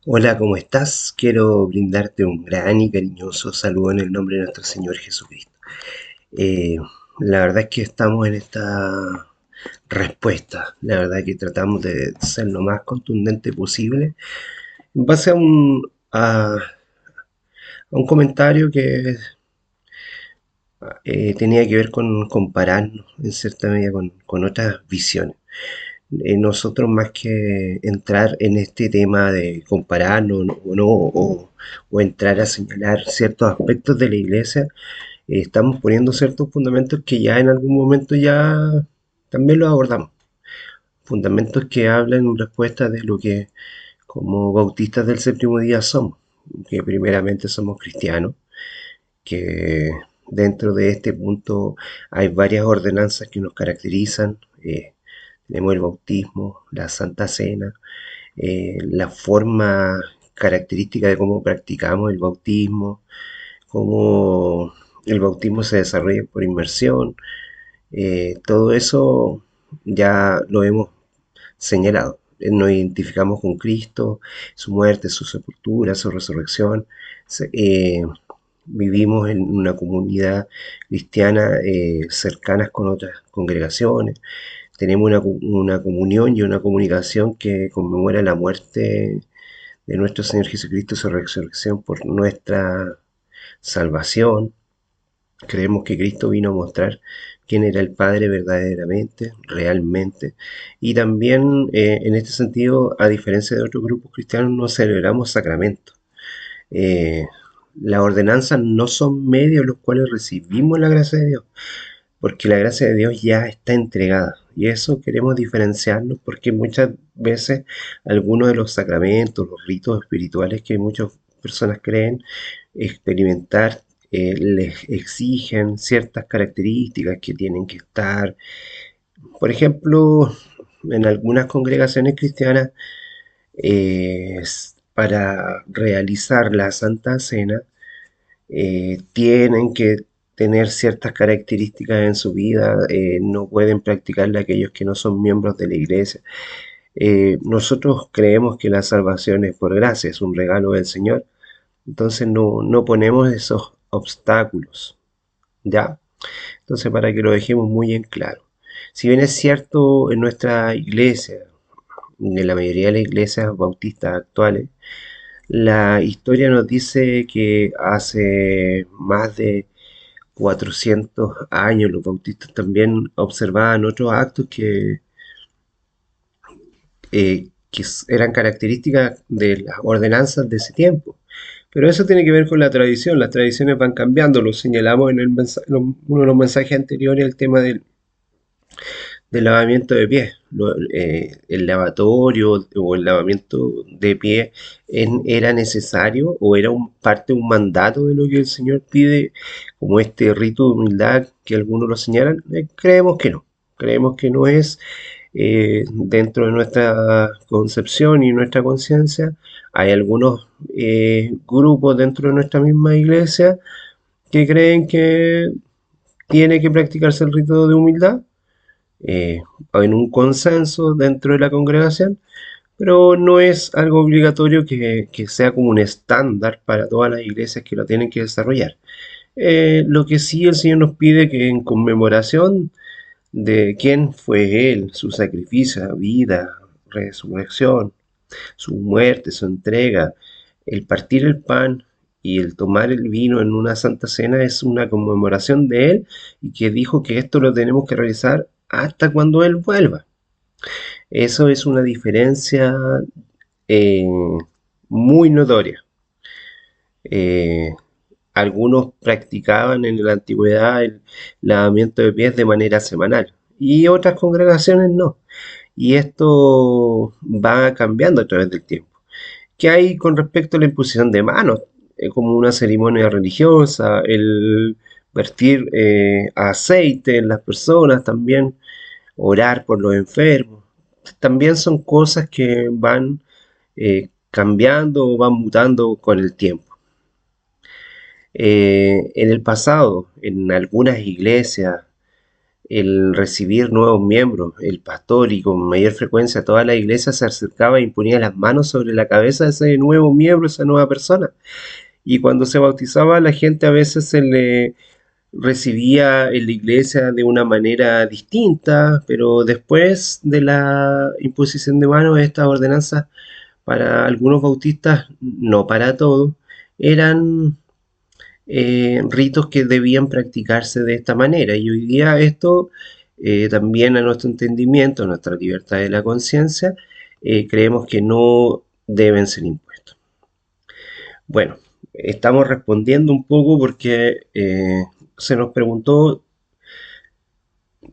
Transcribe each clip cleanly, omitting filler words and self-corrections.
Hola, ¿cómo estás? Quiero brindarte un gran y cariñoso saludo en el nombre de nuestro Señor Jesucristo. Eh, la verdad es que estamos en esta respuesta. La verdad que tratamos de ser lo más contundente posible en base a un comentario que tenía que ver con compararnos en cierta medida con otras visiones. Nosotros más que entrar en este tema de compararnos o no, o entrar a señalar ciertos aspectos de la iglesia, estamos poniendo ciertos fundamentos que ya en algún momento ya también los abordamos. Fundamentos que hablan en respuesta de lo que como bautistas del séptimo día somos, que primeramente somos cristianos, que dentro de este punto hay varias ordenanzas que nos caracterizan. Tenemos el bautismo, la Santa Cena, la forma característica de cómo practicamos el bautismo, cómo el bautismo se desarrolla por inmersión. Todo eso ya lo hemos señalado. Nos identificamos con Cristo, su muerte, su sepultura, su resurrección. Se- eh, Vivimos en una comunidad cristiana cercanas con otras congregaciones. Tenemos una comunión y una comunicación que conmemora la muerte de nuestro Señor Jesucristo, su resurrección por nuestra salvación. Creemos que Cristo vino a mostrar quién era el Padre verdaderamente, realmente. Y también en este sentido, a diferencia de otros grupos cristianos, no celebramos sacramentos. Eh, las ordenanzas no son medios los cuales recibimos la gracia de Dios, porque la gracia de Dios ya está entregada. Y eso queremos diferenciarnos porque muchas veces algunos de los sacramentos, los ritos espirituales que muchas personas creen experimentar, les exigen ciertas características que tienen que estar. Por ejemplo, en algunas congregaciones cristianas, para realizar la Santa Cena, tienen que tener ciertas características en su vida, no pueden practicarla aquellos que no son miembros de la iglesia. Nosotros creemos que la salvación es por gracia, es un regalo del Señor, entonces no ponemos esos obstáculos, ¿ya? Entonces, para que lo dejemos muy en claro. Si bien es cierto en nuestra iglesia, en la mayoría de las iglesias bautistas actuales, la historia nos dice que hace más de 400 años los bautistas también observaban otros actos eran características de las ordenanzas de ese tiempo. Pero eso tiene que ver con la tradición, las tradiciones van cambiando, lo señalamos en uno de los mensajes anteriores, el tema del lavamiento de pies. El lavatorio o el lavamiento de pies era necesario o era parte de un mandato de lo que el Señor pide, como este rito de humildad que algunos lo señalan. Creemos que no. Creemos que no es dentro de nuestra concepción y nuestra conciencia. Hay algunos grupos dentro de nuestra misma iglesia que creen que tiene que practicarse el rito de humildad eh, en un consenso dentro de la congregación, pero no es algo obligatorio que sea como un estándar para todas las iglesias que lo tienen que desarrollar. Lo que sí el Señor nos pide que en conmemoración de quién fue Él, su sacrificio, vida, resurrección, su muerte, su entrega, el partir el pan y el tomar el vino en una santa cena es una conmemoración de Él y que dijo que esto lo tenemos que realizar hasta cuando Él vuelva. Eso es una diferencia eh, muy notoria. Eh, Algunos practicaban en la antigüedad el lavamiento de pies de manera semanal y otras congregaciones no. Y esto va cambiando a través del tiempo. ¿Qué hay con respecto a la imposición de manos? Como una ceremonia religiosa, el vertir aceite en las personas también, orar por los enfermos. También son cosas que van cambiando o van mutando con el tiempo. En el pasado, en algunas iglesias, el recibir nuevos miembros, el pastor y con mayor frecuencia toda la iglesia se acercaba e imponía las manos sobre la cabeza de ese nuevo miembro, esa nueva persona. Y cuando se bautizaba la gente a veces se le recibía en la iglesia de una manera distinta, pero después de la imposición de manos, estas ordenanzas para algunos bautistas, no para todos, eran ritos que debían practicarse de esta manera. Y hoy día esto, también a nuestro entendimiento, a nuestra libertad de la conciencia, creemos que no deben ser impuestos. Bueno, estamos respondiendo un poco porque se nos preguntó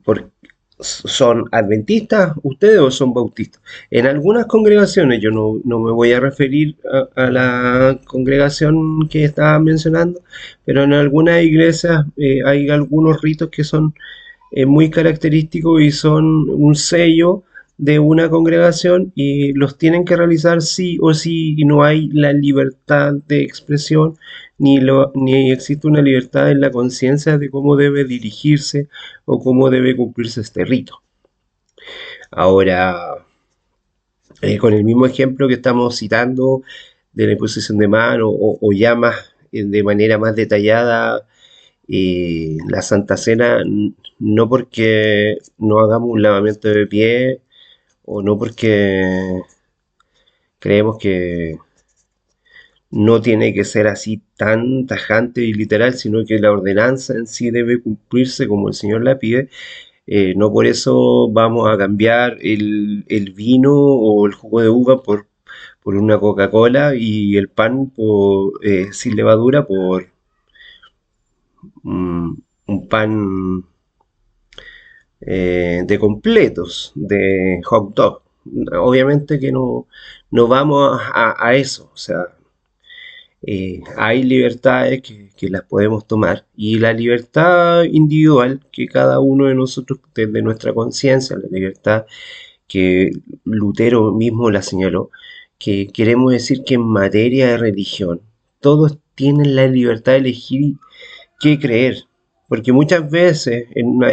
por, ¿son adventistas ustedes o son bautistas? En algunas congregaciones, yo no me voy a referir a la congregación que estaba mencionando, pero en algunas iglesias hay algunos ritos que son muy característicos y son un sello de una congregación y los tienen que realizar sí o sí y no hay la libertad de expresión ni existe una libertad en la conciencia de cómo debe dirigirse o cómo debe cumplirse este rito. Ahora, con el mismo ejemplo que estamos citando de la imposición de mano o ya más de manera más detallada, la Santa Cena, no porque no hagamos un lavamiento de pie o no porque creemos que no tiene que ser así tan tajante y literal, sino que la ordenanza en sí debe cumplirse como el Señor la pide. No por eso vamos a cambiar el vino o el jugo de uva por una Coca-Cola y el pan sin levadura por un pan de completos, de hot dog. Obviamente que no vamos a eso, o sea, hay libertades que las podemos tomar y la libertad individual que cada uno de nosotros desde nuestra conciencia, la libertad que Lutero mismo la señaló, que queremos decir que en materia de religión todos tienen la libertad de elegir qué creer, porque muchas veces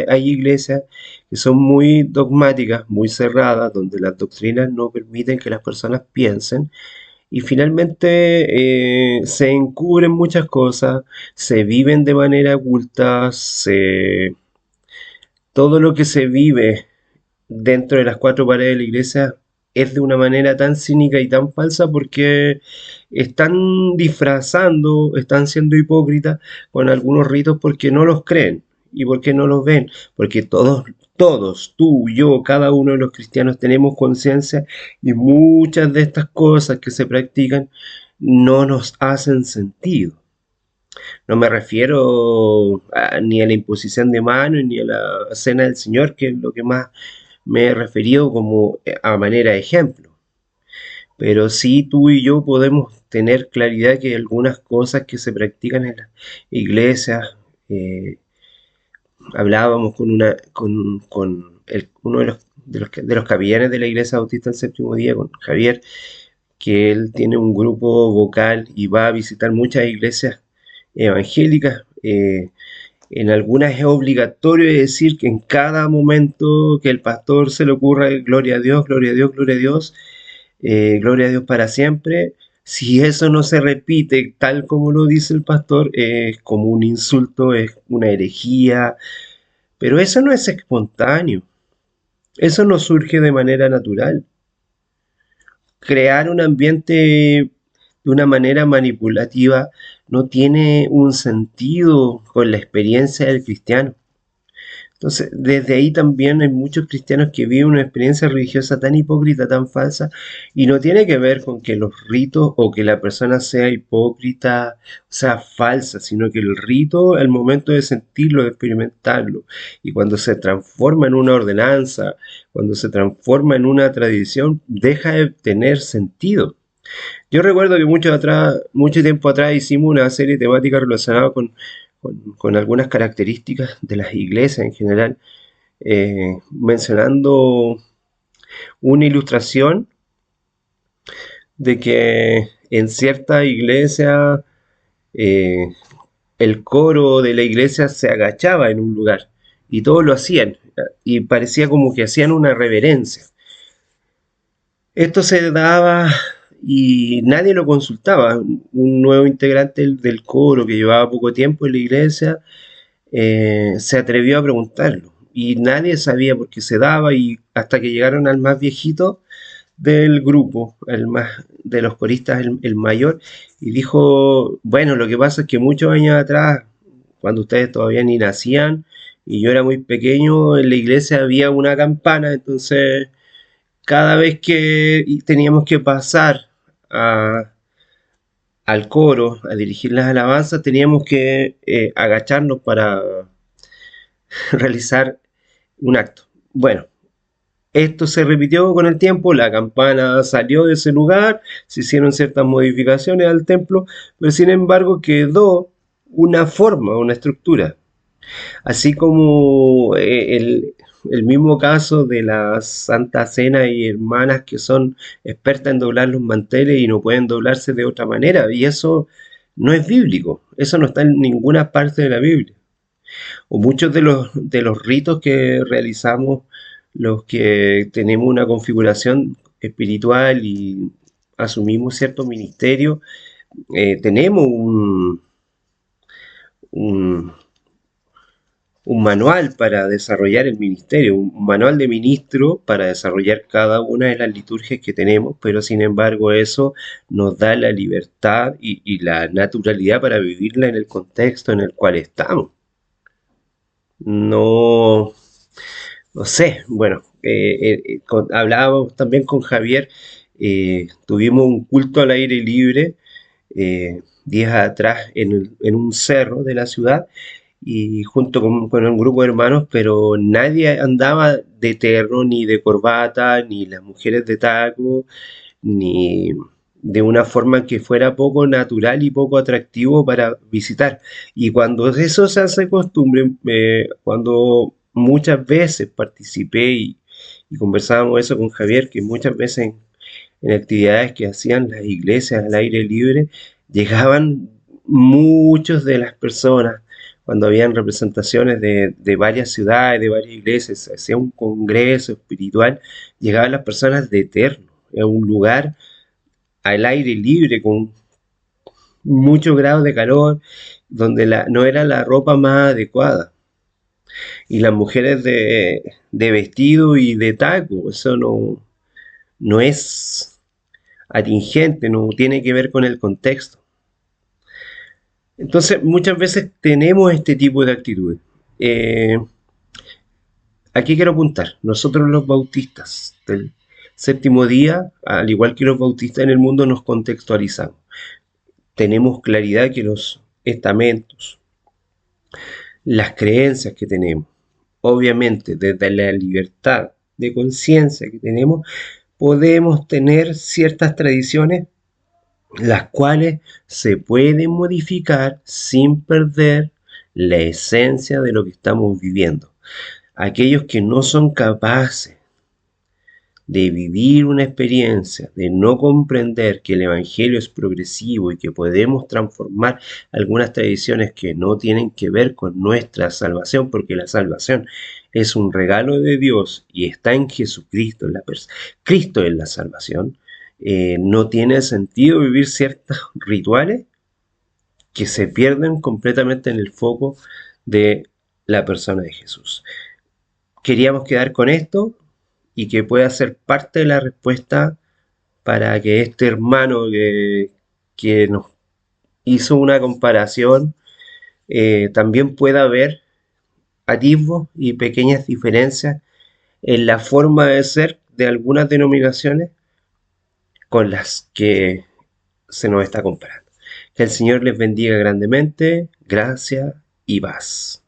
hay iglesias que son muy dogmáticas, muy cerradas, donde las doctrinas no permiten que las personas piensen y finalmente se encubren muchas cosas, se viven de manera oculta, todo lo que se vive dentro de las cuatro paredes de la iglesia es de una manera tan cínica y tan falsa porque están disfrazando, están siendo hipócritas con algunos ritos porque no los creen y porque no los ven, porque todos, tú, yo, cada uno de los cristianos tenemos conciencia y muchas de estas cosas que se practican no nos hacen sentido. No me refiero ni a la imposición de manos ni a la cena del Señor, que es lo que más me he referido como a manera de ejemplo. Pero sí tú y yo podemos tener claridad que algunas cosas que se practican en las iglesias, eh, hablábamos con uno de los capellanes de la iglesia bautista del séptimo día, con Javier, que él tiene un grupo vocal y va a visitar muchas iglesias evangélicas. En algunas es obligatorio decir que en cada momento que el pastor se le ocurra gloria a Dios, gloria a Dios, gloria a Dios, gloria a Dios para siempre. Si eso no se repite tal como lo dice el pastor, es como un insulto, es una herejía, pero eso no es espontáneo, eso no surge de manera natural. Crear un ambiente de una manera manipulativa no tiene un sentido con la experiencia del cristiano. Entonces, desde ahí también hay muchos cristianos que viven una experiencia religiosa tan hipócrita, tan falsa, y no tiene que ver con que los ritos o que la persona sea hipócrita, o sea falsa, sino que el rito, el momento de sentirlo, de experimentarlo, y cuando se transforma en una ordenanza, cuando se transforma en una tradición, deja de tener sentido. Yo recuerdo que mucho tiempo atrás hicimos una serie temática relacionada con algunas características de las iglesias en general, mencionando una ilustración de que en cierta iglesia eh, el coro de la iglesia se agachaba en un lugar y todos lo hacían, y parecía como que hacían una reverencia. Esto se daba y nadie lo consultaba. Un nuevo integrante del coro que llevaba poco tiempo en la iglesia se atrevió a preguntarlo y nadie sabía por qué se daba y hasta que llegaron al más viejito del grupo, el más de los coristas, el mayor, y dijo, bueno, lo que pasa es que muchos años atrás, cuando ustedes todavía ni nacían y yo era muy pequeño, en la iglesia había una campana, entonces cada vez que teníamos que pasar a- al coro, a dirigir las alabanzas, teníamos que agacharnos para realizar un acto. Bueno, esto se repitió con el tiempo, la campana salió de ese lugar, se hicieron ciertas modificaciones al templo, pero sin embargo quedó una forma, una estructura. Así como el mismo caso de la Santa Cena y hermanas que son expertas en doblar los manteles y no pueden doblarse de otra manera. Y eso no es bíblico, eso no está en ninguna parte de la Biblia. O muchos de los ritos que realizamos, los que tenemos una configuración espiritual y asumimos cierto ministerio, tenemos un, un manual para desarrollar el ministerio, un manual de ministro para desarrollar cada una de las liturgias que tenemos, pero sin embargo eso nos da la libertad y la naturalidad para vivirla en el contexto en el cual estamos. No, no sé, bueno, hablábamos también con Javier, tuvimos un culto al aire libre días atrás en un cerro de la ciudad y junto con un grupo de hermanos, pero nadie andaba de terno, ni de corbata, ni las mujeres de taco, ni de una forma que fuera poco natural y poco atractivo para visitar. Y cuando eso se hace costumbre, cuando muchas veces participé y conversábamos eso con Javier, que muchas veces en actividades que hacían las iglesias al aire libre, llegaban muchas de las personas, cuando habían representaciones de varias ciudades, de varias iglesias, se hacía un congreso espiritual, llegaban las personas de eterno, a un lugar al aire libre, con muchos grados de calor, donde no era la ropa más adecuada. Y las mujeres de vestido y de taco, eso no es atingente, no tiene que ver con el contexto. Entonces, muchas veces tenemos este tipo de actitudes. Eh, Aquí quiero apuntar, nosotros los bautistas del séptimo día, al igual que los bautistas en el mundo, nos contextualizamos. Tenemos claridad que los estamentos, las creencias que tenemos, obviamente desde la libertad de conciencia que tenemos, podemos tener ciertas tradiciones las cuales se pueden modificar sin perder la esencia de lo que estamos viviendo. Aquellos que no son capaces de vivir una experiencia, de no comprender que el Evangelio es progresivo y que podemos transformar algunas tradiciones que no tienen que ver con nuestra salvación, porque la salvación es un regalo de Dios y está en Jesucristo, Cristo es la salvación. No tiene sentido vivir ciertos rituales que se pierden completamente en el foco de la persona de Jesús. Queríamos quedar con esto y que pueda ser parte de la respuesta para que este hermano que nos hizo una comparación también pueda ver atisbos y pequeñas diferencias en la forma de ser de algunas denominaciones con las que se nos está comparando. Que el Señor les bendiga grandemente, gracias y paz.